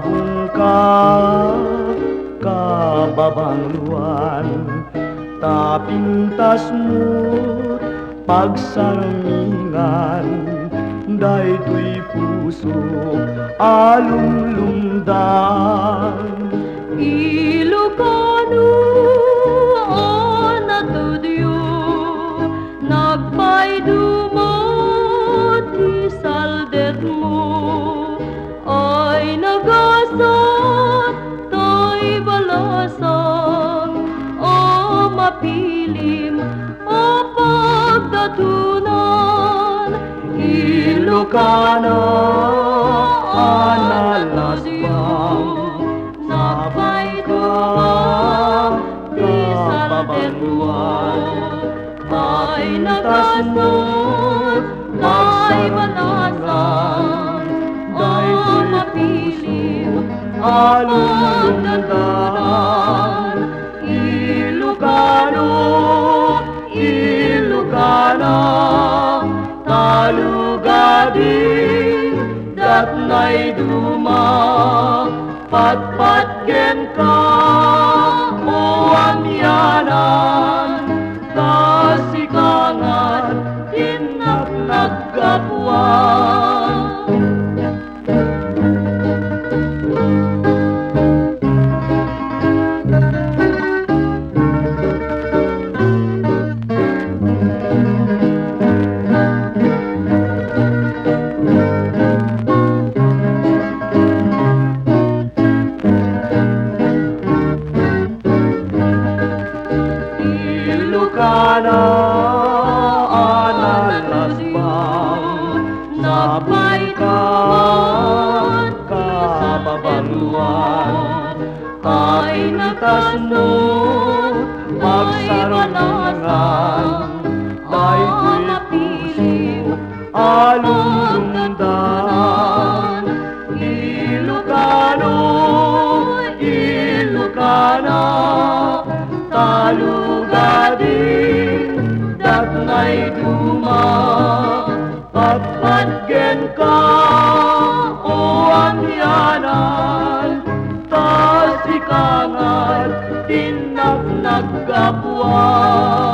Tabungka kababangluan, tapintas mo't pagsarmingan, daytoy puso alumlumdan. Ilocano, natudyo, nagpaydumot, isaldet mo, ay nagasat, to'y balasang, o mapilim, o pagdatunan. Ilocano, analasbang, kababangluan, ay nagasot, ay balasang, o mapilim, alumlumdan. Ilocano, Ilocana, talugadin, datnay duma, patpatgen ka, o amyanan, kasikangan, tinagnaggapwan. Ilocana, analasbang, napaykaman, kababangluan, tapintas mo't pagsarmingan, daytoy puso alumlumdan. Ilocano, Ilocana, talugadin, datnay duma, patpatgen ka, o amyanan, tasikangan, tinagnaggapwan.